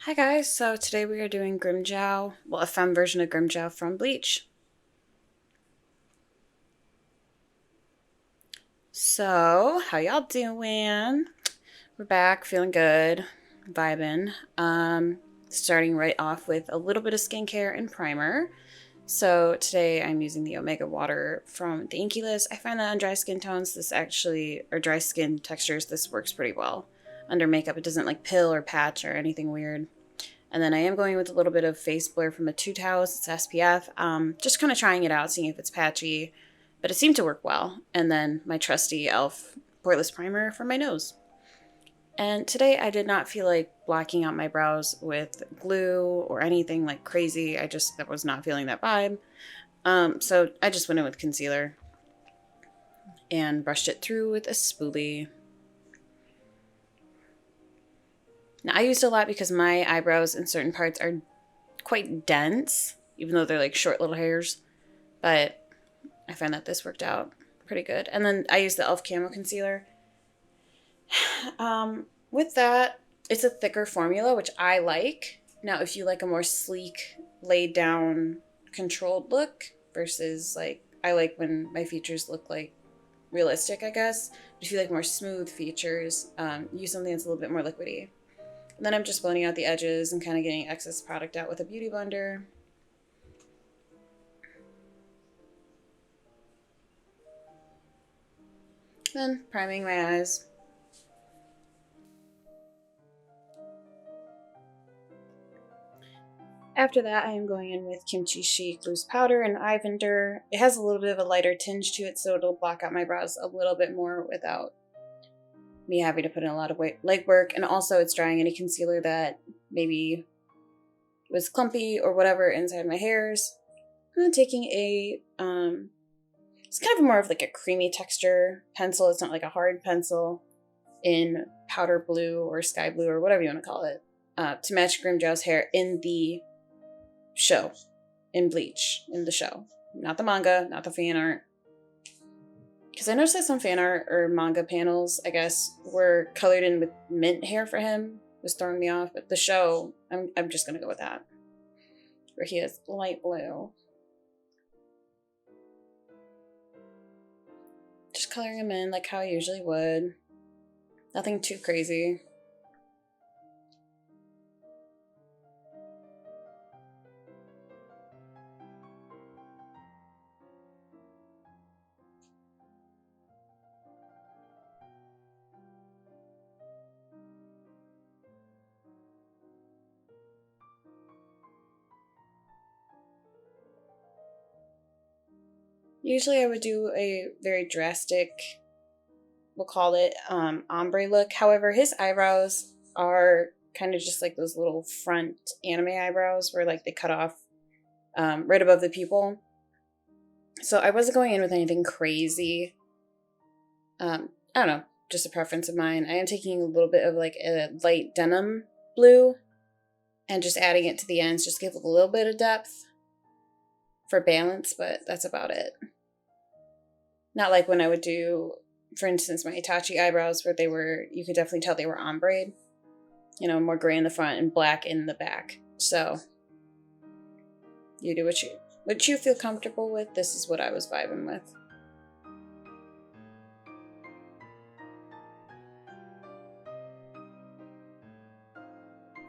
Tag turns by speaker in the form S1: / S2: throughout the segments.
S1: Hi guys, so today we are doing Grimmjow, well, a Femme version of Grimmjow from Bleach. So, how y'all doing? We're back, feeling good, vibing. Starting right off with a little bit of skincare and primer. So today I'm using the Omega Water from the Inky List. I find that on dry skin tones, or dry skin textures, this works pretty well. Under makeup, it doesn't like pill or patch or anything weird. And then I am going with a little bit of face blur from Etude House. It's SPF. Just kind of trying it out, seeing if it's patchy. But it seemed to work well. And then my trusty e.l.f. Poreless Primer for my nose. And today I did not feel like blocking out my brows with glue or anything like crazy. I was not feeling that vibe. So I just went in with concealer and brushed it through with a spoolie. Now, I used a lot because my eyebrows in certain parts are quite dense, even though they're like short little hairs. But I find that this worked out pretty good. And then I used the e.l.f. Camo Concealer. With that, it's a thicker formula, which I like. Now, if you like a more sleek, laid down, controlled look versus I like when my features look like realistic, I guess. But if you like more smooth features, use something that's a little bit more liquidy. And then I'm just blending out the edges and kind of getting excess product out with a beauty blender. Then priming my eyes. After that, I am going in with Kimchi Chic Loose Powder and Ivender. It has a little bit of a lighter tinge to it, so it'll block out my brows a little bit more without me having to put in a lot of legwork. And also, it's drying any concealer that maybe was clumpy or whatever inside my hairs. And then taking it's kind of more of like a creamy texture pencil. It's not like a hard pencil in powder blue or sky blue or whatever you want to call it, to match Grimmjow's hair in the show, in Bleach, in the show. Not the manga, not the fan art. Because I noticed that some fan art or manga panels, I guess, were colored in with mint hair for him. It was throwing me off. But the show, I'm just going to go with that. Where he is light blue. Just coloring him in like how I usually would. Nothing too crazy. Usually I would do a very drastic, we'll call it ombre look. However, his eyebrows are kind of just like those little front anime eyebrows where like they cut off right above the pupil. So I wasn't going in with anything crazy. I don't know, just a preference of mine. I am taking a little bit of like a light denim blue and just adding it to the ends, just give it a little bit of depth for balance, but that's about it. Not like when I would do, for instance, my Itachi eyebrows where you could definitely tell they were ombre. You know, more gray in the front and black in the back. So, you do what you feel comfortable with. This is what I was vibing with.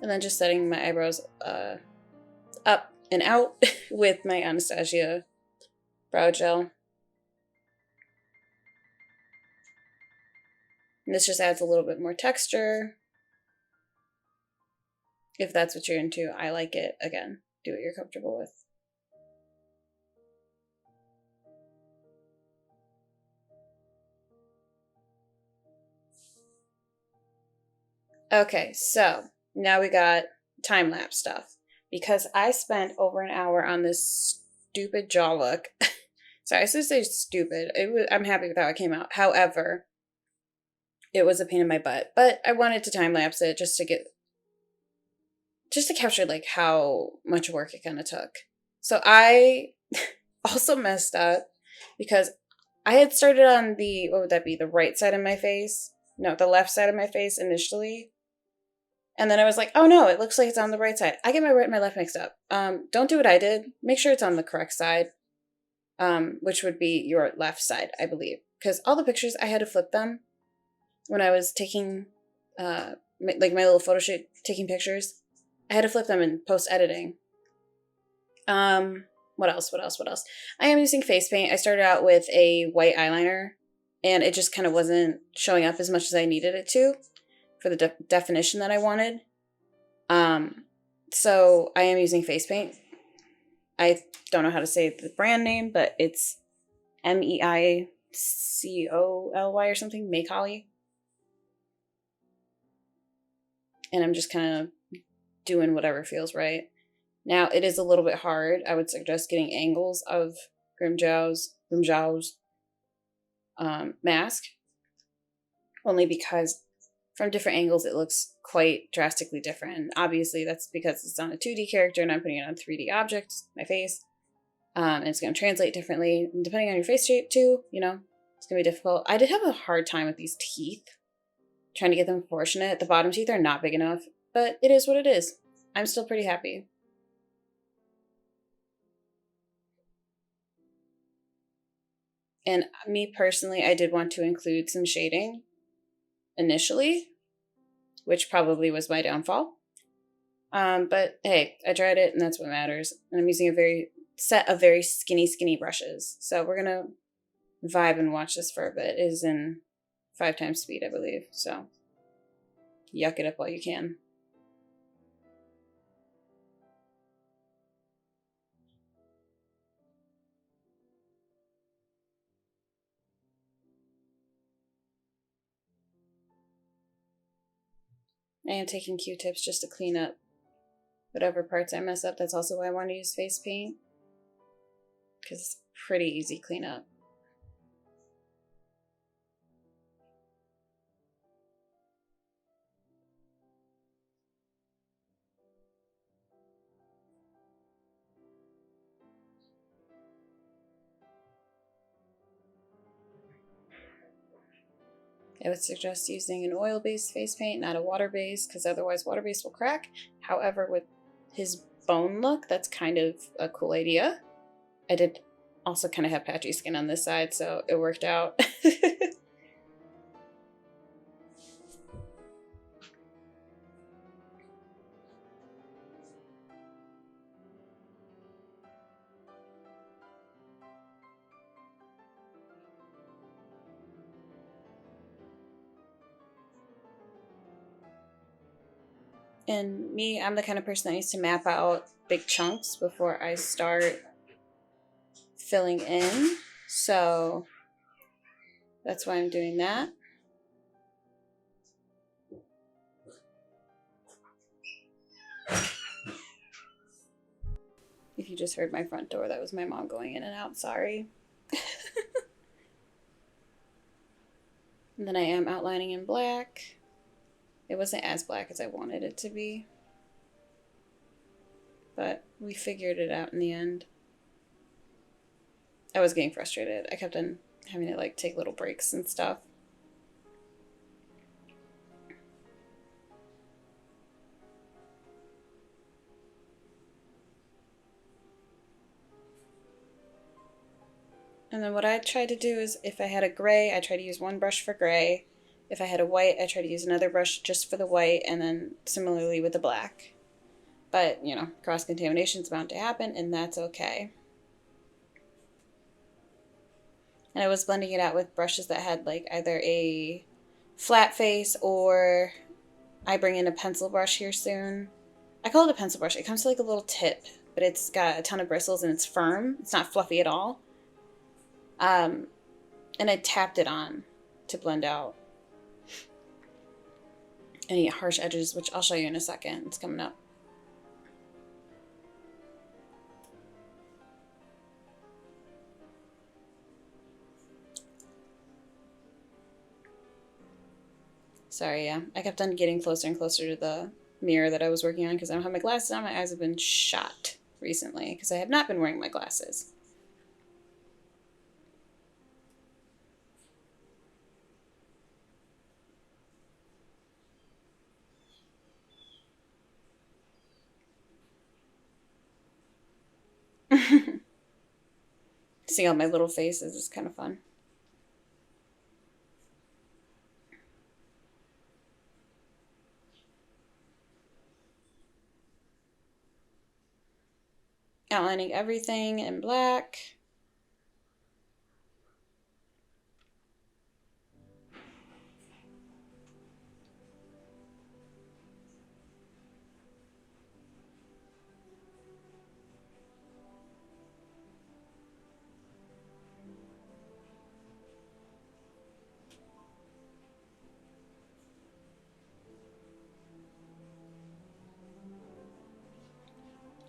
S1: And then just setting my eyebrows up and out with my Anastasia brow gel. And this just adds a little bit more texture. If that's what you're into, I like it. Again, do what you're comfortable with. Okay, so now we got time-lapse stuff. Because I spent over an hour on this stupid jaw look. Sorry, I should say stupid. I'm happy with how it came out. However, it was a pain in my butt. But I wanted to time-lapse it just to capture like how much work it kind of took. So I also messed up because I had started on what would that be? The right side of my face? No, the left side of my face initially. And then I was like, oh no, it looks like it's on the right side. I get my right and my left mixed up. Don't do what I did. Make sure it's on the correct side, which would be your left side, I believe. Because all the pictures, I had to flip them when I was taking, like my little photo shoot, taking pictures. I had to flip them in post-editing. What else? I am using face paint. I started out with a white eyeliner, and it just kind of wasn't showing up as much as I needed it to for the definition that I wanted. So I am using face paint. I don't know how to say the brand name, but it's Meicoly or something, Meicoly. And I'm just kind of doing whatever feels right. Now, it is a little bit hard. I would suggest getting angles of Grimmjow's mask, only because from different angles it looks quite drastically different. And obviously, that's because it's on a 2D character and I'm putting it on 3D objects, my face, and it's going to translate differently. And depending on your face shape, too, you know, it's going to be difficult. I did have a hard time with these teeth, trying to get them proportionate. The bottom teeth are not big enough, but it is what it is. I'm still pretty happy. And me personally, I did want to include some shading initially, which probably was my downfall. But hey, I tried it and that's what matters. And I'm using a set of very skinny brushes. So we're gonna vibe and watch this for a bit. It is in 5 times speed, I believe. So yuck it up while you can. I am taking Q-tips just to clean up whatever parts I mess up. That's also why I want to use face paint, because it's pretty easy cleanup. I would suggest using an oil-based face paint, not a water-based, because otherwise water-based will crack. However, with his bone look, that's kind of a cool idea. I did also kind of have patchy skin on this side, so it worked out. And me, I'm the kind of person that needs to map out big chunks before I start filling in. So that's why I'm doing that. If you just heard my front door, that was my mom going in and out, sorry. And then I am outlining in black. It wasn't as black as I wanted it to be, but we figured it out in the end. I was getting frustrated. I kept on having to like take little breaks and stuff. And then what I tried to do is, if I had a gray, I tried to use one brush for gray. If I had a white, I tried to use another brush just for the white, and then similarly with the black. But, you know, cross-contamination is bound to happen, and that's okay. And I was blending it out with brushes that had like either a flat face, or I bring in a pencil brush here soon. I call it a pencil brush. It comes to like a little tip, but it's got a ton of bristles and it's firm. It's not fluffy at all. And I tapped it on to blend out any harsh edges, which I'll show you in a second. It's coming up. Sorry, yeah. I kept on getting closer and closer to the mirror that I was working on because I don't have my glasses on. My eyes have been shot recently because I have not been wearing my glasses. Seeing all my little faces is kind of fun. Outlining everything in black.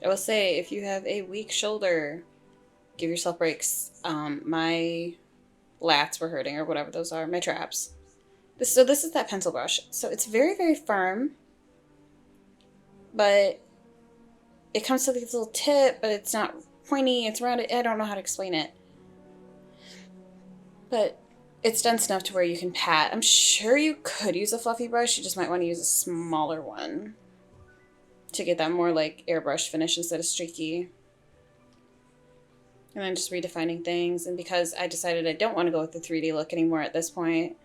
S1: I will say, if you have a weak shoulder, give yourself breaks. My lats were hurting, or whatever those are, my traps. So this is that pencil brush. So it's very, very firm, but it comes to this little tip, but it's not pointy, it's rounded. I don't know how to explain it. But it's dense enough to where you can pat. I'm sure you could use a fluffy brush, you just might want to use a smaller one to get that more like airbrush finish instead of streaky. And then just redefining things. And because I decided I don't want to go with the 3D look anymore at this point,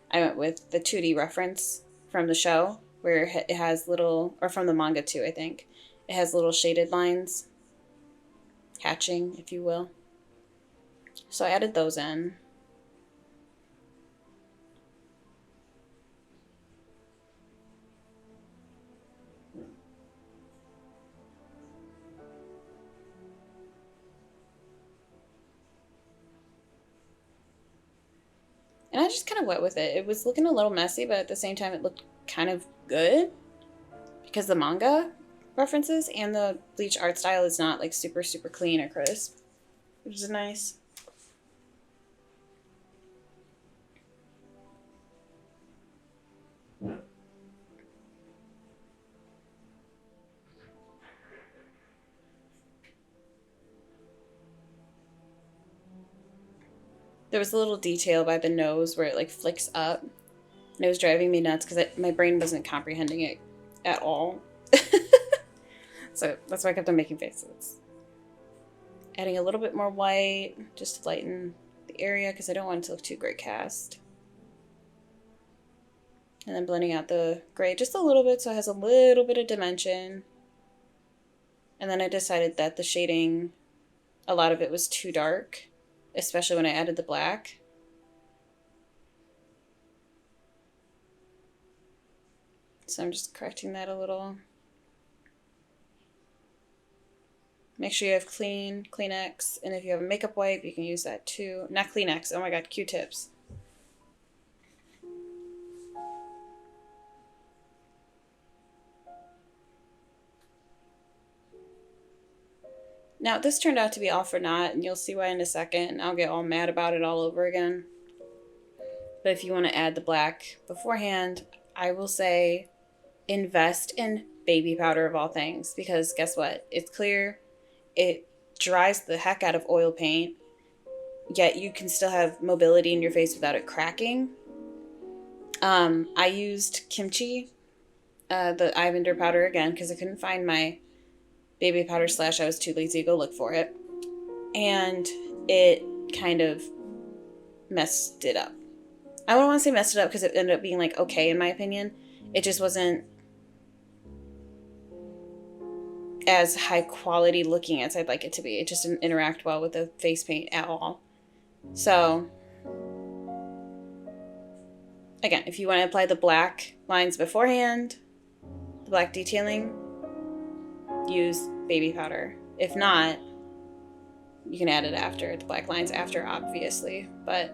S1: I went with the 2D reference from the show, where it has little, or from the manga too, I think. It has little shaded lines, hatching, if you will. So I added those in. And I just kind of went with it. It was looking a little messy, but at the same time it looked kind of good. Because the manga references and the Bleach art style is not like super, super clean or crisp. Which is nice. There was a little detail by the nose where it like flicks up. And it was driving me nuts because my brain wasn't comprehending it at all. So that's why I kept on making faces. Adding a little bit more white just to lighten the area because I don't want it to look too gray cast. And then blending out the gray just a little bit so it has a little bit of dimension. And then I decided that the shading, a lot of it was too dark, especially when I added the black. So I'm just correcting that a little. Make sure you have Kleenex, and if you have a makeup wipe, you can use that too. Not Kleenex, oh my god, Q-tips. Now, this turned out to be all for naught, and you'll see why in a second. I'll get all mad about it all over again. But if you want to add the black beforehand, I will say invest in baby powder of all things, because guess what? It's clear. It dries the heck out of oil paint, yet you can still have mobility in your face without it cracking. I used kimchi, the Ivender powder again, because I couldn't find my baby powder / I was too lazy to go look for it. And it kind of messed it up. I wouldn't want to say messed it up because it ended up being like okay in my opinion. It just wasn't as high quality looking as I'd like it to be. It just didn't interact well with the face paint at all. So again, if you want to apply the black lines beforehand, the black detailing, use baby powder. If not, you can add it after, the black lines after, obviously. But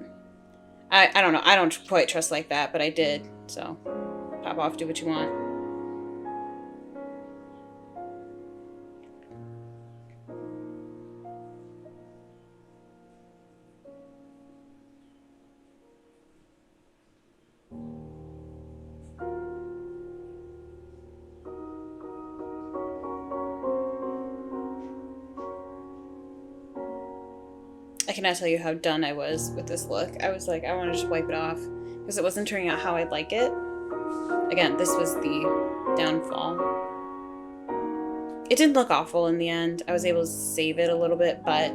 S1: I don't know. I don't quite trust like that, but I did. So pop off, do what you want. I cannot tell you how done I was with this look. I was like, I want to just wipe it off because it wasn't turning out how I'd like it. Again, this was the downfall. It didn't look awful in the end. I was able to save it a little bit, but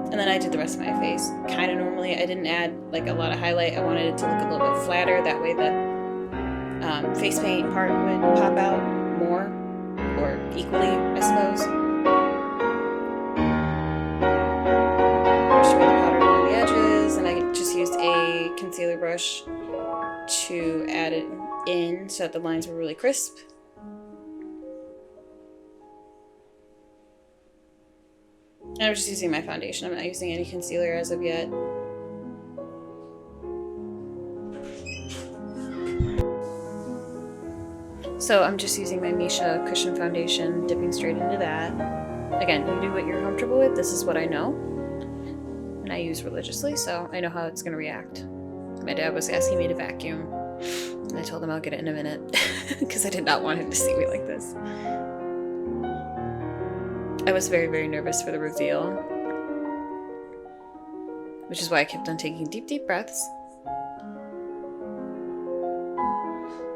S1: And then I did the rest of my face kind of normally. I didn't add like a lot of highlight. I wanted it to look a little bit flatter. That way the face paint part would pop out more, or equally, I suppose. Brush away the powder along the edges, and I just used a concealer brush to add it in so that the lines were really crisp. And I'm just using my foundation. I'm not using any concealer as of yet. So I'm just using my Misha Cushion Foundation, dipping straight into that. Again, you do what you're comfortable with. This is what I know. And I use religiously, so I know how it's going to react. My dad was asking me to vacuum. And I told him I'll get it in a minute. Because I did not want him to see me like this. I was very, very nervous for the reveal, which is why I kept on taking deep, deep breaths.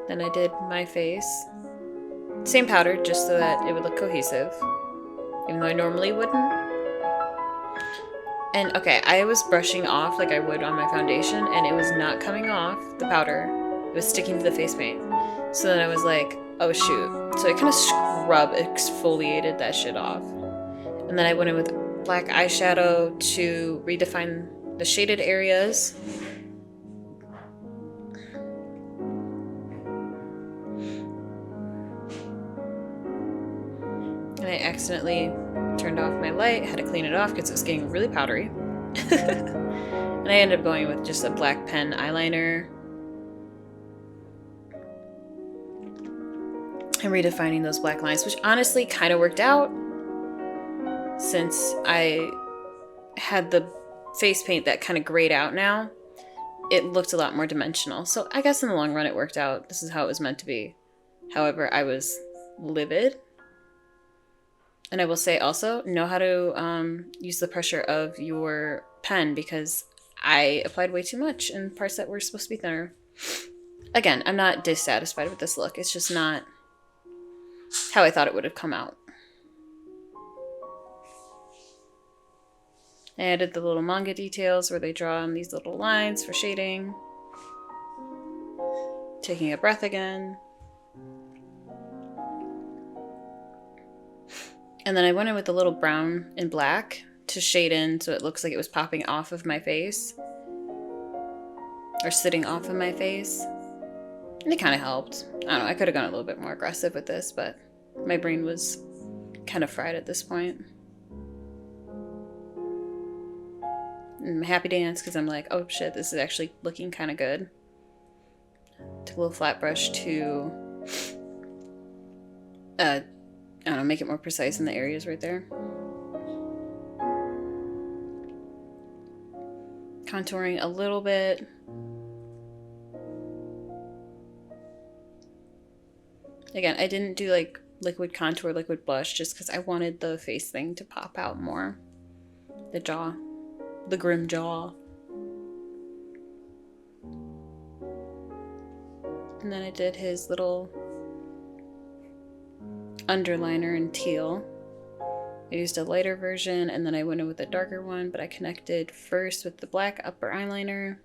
S1: Then I did my face. Same powder, just so that it would look cohesive, even though I normally wouldn't. And okay, I was brushing off like I would on my foundation, and it was not coming off, the powder. It was sticking to the face paint. So then I was like, oh shoot. So I kind of exfoliated that shit off. And then I went in with black eyeshadow to redefine the shaded areas. And I accidentally turned off my light, had to clean it off because it was getting really powdery. And I ended up going with just a black pen eyeliner. And redefining those black lines, which honestly kind of worked out. Since I had the face paint that kind of grayed out now, it looked a lot more dimensional. So I guess in the long run it worked out. This is how it was meant to be. However, I was livid. And I will say also, know how to use the pressure of your pen, because I applied way too much in parts that were supposed to be thinner. Again, I'm not dissatisfied with this look. It's just not how I thought it would have come out. I added the little manga details where they draw on these little lines for shading. Taking a breath again. And then I went in with a little brown and black to shade in so it looks like it was popping off of my face. Or sitting off of my face. And it kind of helped. I don't know, I could have gone a little bit more aggressive with this, but my brain was kind of fried at this point. And happy dance because I'm like, oh shit, this is actually looking kind of good. Took a little flat brush to, I don't know, make it more precise in the areas right there. Contouring a little bit. Again, I didn't do like liquid contour, liquid blush, just because I wanted the face thing to pop out more. The jaw. The Grimmjow. And then I did his little underliner in teal. I used a lighter version and then I went in with a darker one, but I connected first with the black upper eyeliner.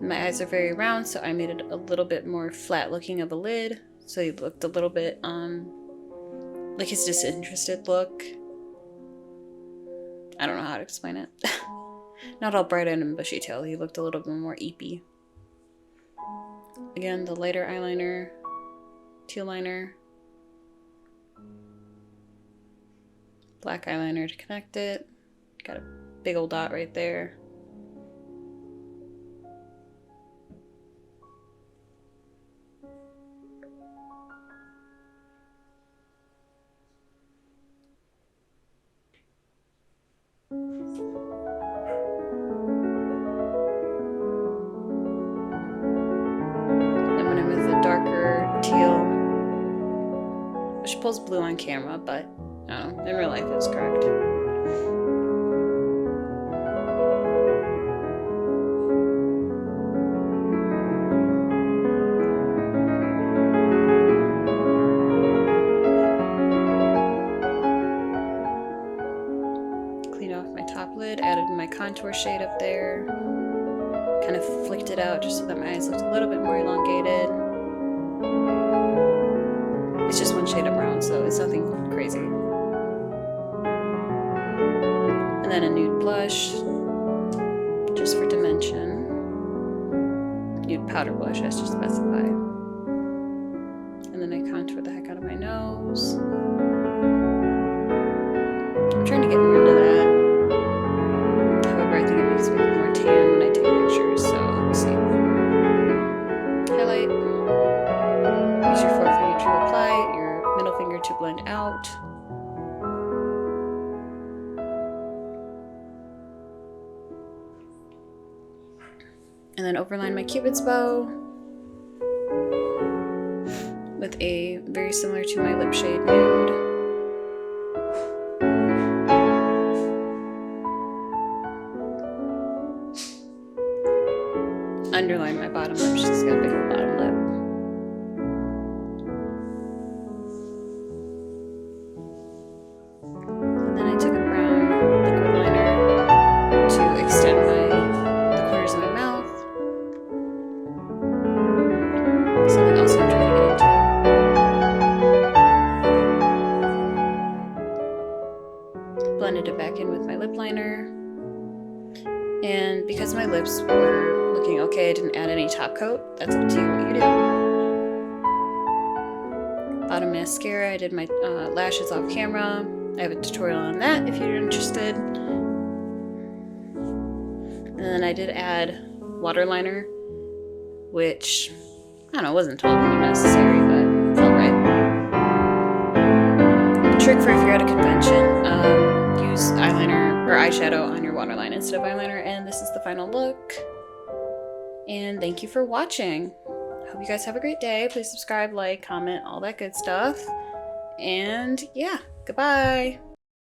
S1: My eyes are very round, so I made it a little bit more flat looking of a lid. So he looked a little bit like his disinterested look. I don't know how to explain it. Not all bright-eyed and bushy-tailed. He looked a little bit more eepy. Again, the lighter eyeliner, teal liner, black eyeliner to connect it. Got a big old dot right there. Which pulls blue on camera, but I don't know, in real life it's correct. off my top lid, added my contour shade up there. Kind of flicked it out just so that my eyes looked a little bit more elongated. It's just one shade of brown, so it's nothing crazy. And then a nude blush, just for dimension. Nude powder blush, I should specify. And then I contour the heck out of my nose. I'm trying to get more into that. However, I think it makes me look more tan when I take pictures, so we'll see. Highlight. Use your forefinger to apply, your middle finger to blend out. And then overline my Cupid's bow with a very similar to my lip shade nude. Underline my bottom lip, she's got a big old bottom lip. And then I took a brown liquid liner to extend the corners of my mouth. Something else I'm trying to get into. Blended it back in with my lip liner. And because my lips were looking okay, I didn't add any top coat. That's up to you what you do. Bottom mascara, I did my lashes off camera. I have a tutorial on that if you're interested. And then I did add water liner, which, I don't know, wasn't told to be necessary, but felt right. Trick for if you're at a convention, use eyeliner or eyeshadow on your waterline instead of eyeliner, and this is the final look. And thank you for watching. Hope you guys have a great day. Please subscribe, like, comment, all that good stuff. And yeah, goodbye.